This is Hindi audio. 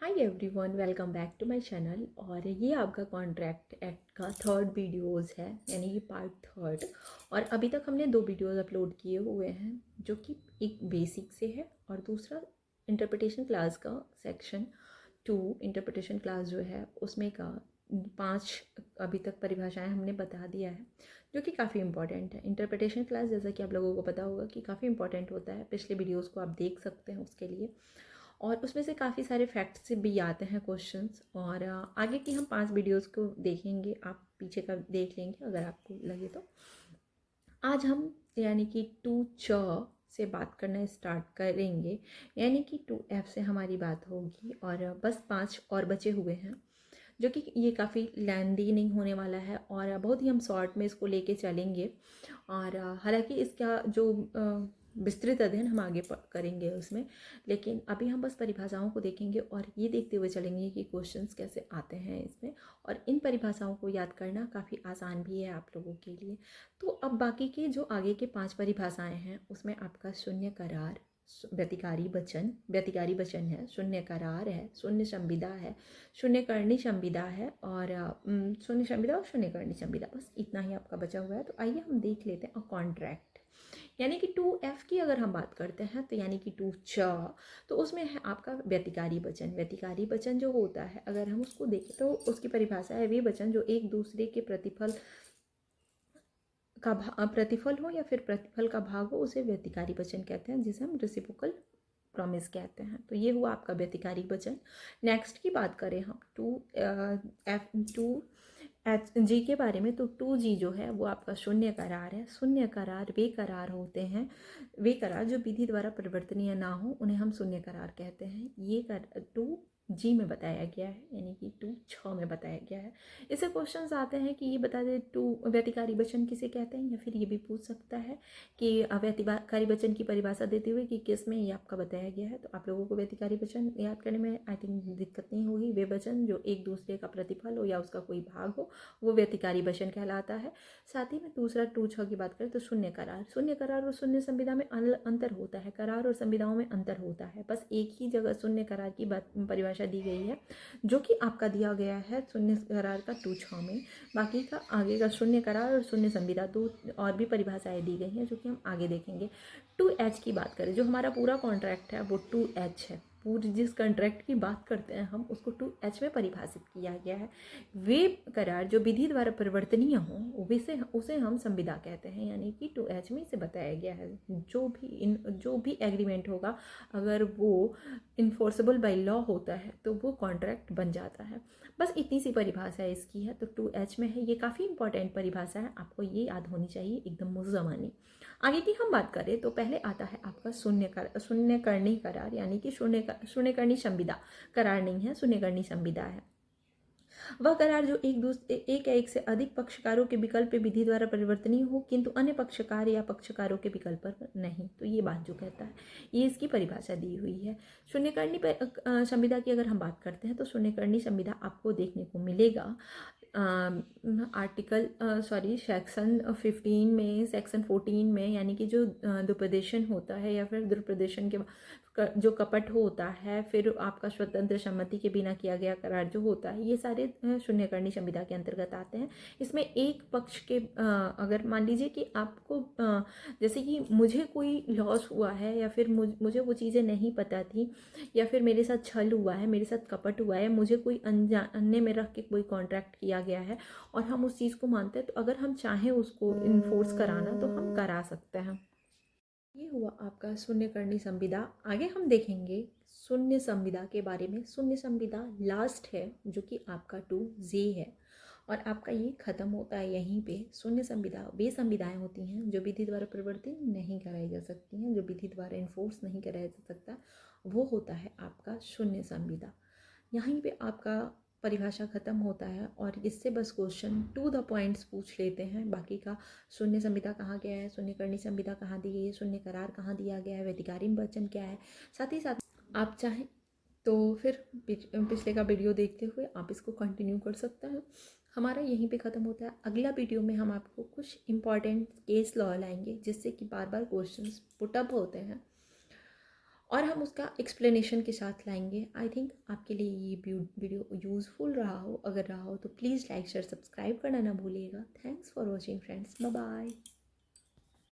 Hi everyone, welcome back to my channel. और ये आपका कॉन्ट्रैक्ट एक्ट का थर्ड वीडियोस है, यानी कि पार्ट थर्ड। और अभी तक हमने दो वीडियोस अपलोड किए हुए हैं, जो कि एक बेसिक से है और दूसरा इंटरप्रिटेशन क्लास का सेक्शन 2। इंटरप्रिटेशन क्लास जो है उसमें का 5 अभी तक परिभाषाएं हमने बता दिया है, जो कि काफ़ी इंपॉर्टेंट है। इंटरप्रिटेशन क्लास, जैसा कि आप लोगों को पता होगा, कि काफ़ी इंपॉर्टेंट होता है। पिछले वीडियोज़ को आप देख सकते हैं उसके लिए। और उसमें से काफ़ी सारे फैक्ट्स भी आते हैं, क्वेश्चंस। और आगे की हम 5 वीडियोस को देखेंगे, आप पीछे का देख लेंगे अगर आपको लगे तो। आज हम यानी कि 2 च से बात करना स्टार्ट करेंगे, यानी कि 2 F से हमारी बात होगी। और बस 5 और बचे हुए हैं, जो कि ये काफ़ी लेंदी नहीं होने वाला है और बहुत ही हम शॉर्ट में इसको लेके चलेंगे। और हालांकि इसका जो विस्तृत अध्ययन हम आगे करेंगे उसमें, लेकिन अभी हम बस परिभाषाओं को देखेंगे और ये देखते हुए चलेंगे कि क्वेश्चंस कैसे आते हैं इसमें। और इन परिभाषाओं को याद करना काफ़ी आसान भी है आप लोगों के लिए। तो अब बाकी के जो आगे के 5 परिभाषाएं हैं, उसमें आपका शून्य करार, व्यतिकारी वचन है, शून्य करार है, शून्य संविदा है, शून्य करनी संविदा है, और शून्य संविदा और शून्य करनी संविदा, बस इतना ही आपका बचा हुआ है। तो आइए हम देख लेते हैं कॉन्ट्रैक्ट। यानी कि 2F की अगर हम बात करते हैं तो यानी कि 2 च, तो उसमें है आपका व्यतिकारी वचन। व्यतिकारी वचन जो होता है, अगर हम उसको देखें तो उसकी परिभाषा है वे वचन जो एक दूसरे के प्रतिफल हो या फिर प्रतिफल का भाग हो, उसे व्यतिकारी वचन कहते हैं, जिसे हम रेसिप्रोकल प्रॉमिस कहते हैं। तो ये हुआ आपका व्यतिकारी वचन। नेक्स्ट की बात करें हम 2G के बारे में, तो 2G जो है वो आपका शून्य करार है। शून्य करार वे करार होते हैं, वे करार जो विधि द्वारा परिवर्तनीय ना हो, उन्हें हम शून्य करार कहते हैं। ये 2G में बताया गया है, यानी कि 2 में बताया गया है। इससे क्वेश्चंस आते हैं कि ये बता दें व्यतिकारी वचन किसे कहते हैं, या फिर ये भी पूछ सकता है कि व्यतिकारी वचन की परिभाषा देते हुए कि किस में ये आपका बताया गया है। तो आप लोगों को व्यतिकारी वचन याद करने में आई थिंक दिक्कत नहीं होगी। वे वचन जो एक दूसरे का प्रतिफल हो या उसका कोई भाग हो, वो व्यतिकारी वचन कहलाता है। साथ ही में दूसरा 2 की बात करें तो शून्य करार और शून्य संविदा में अंतर होता है। करार और संविदाओं में अंतर होता है, बस एक ही जगह शून्य करार की परिभाषा दी गई है, जो कि आपका दिया गया है शून्य करार का 2 में। बाकी का आगे का शून्य करार और शून्य संविदा दो और भी परिभाषाएं दी गई हैं, जो कि हम आगे देखेंगे। 2H की बात करें, जो हमारा पूरा कॉन्ट्रैक्ट है वो 2H है। पूरी जिस कॉन्ट्रैक्ट की बात करते हैं हम, उसको 2H में परिभाषित किया गया है। वे करार जो विधि द्वारा परिवर्तनीय हो, उसे हम संविदा कहते हैं, यानी कि 2H में इसे बताया गया है। जो भी एग्रीमेंट होगा, अगर वो इन्फोर्सेबल बाय लॉ होता है तो वो कॉन्ट्रैक्ट बन जाता है। बस इतनी सी परिभाषा इसकी है। तो 2H में है, ये काफ़ी इंपॉर्टेंट परिभाषा है, आपको ये याद होनी चाहिए एकदम मुज़्ज़मानी। आगे की हम बात करें तो पहले आता है आपका शून्य करनी करार, यानी कि शून्य करनी संविदा। करार नहीं है, शून्य करनी संविदा है। वह करार जो एक या एक से अधिक पक्षकारों के विकल्प पे विधि द्वारा परिवर्तनीय हो, किंतु अन्य पक्षकार या पक्षकारों के विकल्प पर नहीं। तो ये बात जो कहता है, ये इसकी परिभाषा दी हुई है। शून्यकर्णी संविदा की अगर हम बात करते हैं तो शून्यकर्णी संविदा आपको देखने को मिलेगा सेक्शन 15 में, सेक्शन 14 में, यानी कि जो दुरुपदेशन होता है या फिर दुरुपदेशन के जो कपट होता है, फिर आपका स्वतंत्र सम्मति के बिना किया गया करार जो होता है, ये सारे शून्यकर्णी संविदा के अंतर्गत आते हैं। इसमें एक पक्ष के अगर मान लीजिए कि आपको जैसे कि मुझे कोई लॉस हुआ है, या फिर मुझे वो चीज़ें नहीं पता थी, या फिर मेरे साथ छल हुआ है, मेरे साथ कपट हुआ है, मुझे कोई अनजाने में रख के कोई कॉन्ट्रैक्ट किया गया है और हम उस चीज़ को मानते हैं, तो अगर हम चाहें उसको इन्फोर्स कराना तो हम करा सकते हैं। ये हुआ आपका शून्य करनी संविदा। आगे हम देखेंगे शून्य संविदा के बारे में। शून्य संविदा लास्ट है, जो कि आपका 2J है, और आपका ये खत्म होता है यहीं पे। शून्य संविदा वे संविदाएं होती हैं जो विधि द्वारा परिवर्तित नहीं कराई जा सकती हैं, जो विधि द्वारा इन्फोर्स नहीं कराया जा सकता, वो होता है आपका शून्य संविदा। यहीं पे आपका परिभाषा खत्म होता है, और इससे बस क्वेश्चन टू द पॉइंट्स पूछ लेते हैं। बाकी का शून्य संविदा कहाँ गया है, शून्य करनी संविदा कहाँ दी गई है, शून्य करार कहाँ दिया गया है, व्यतिकारी वचन क्या है, साथ ही साथ आप चाहें तो फिर पिछले का वीडियो देखते हुए आप इसको कंटिन्यू कर सकते हैं। हमारा यहीं पे ख़त्म होता है। अगला वीडियो में हम आपको कुछ इंपॉर्टेंट केस लॉ लाएंगे, जिससे कि बार बार क्वेश्चंस पुटअप होते हैं। और हम उसका एक्सप्लेनेशन के साथ लाएंगे। आई थिंक आपके लिए ये वीडियो यूज़फुल रहा हो, अगर रहा हो तो प्लीज़ लाइक शेयर सब्सक्राइब करना ना भूलिएगा। Thanks for watching friends, bye bye.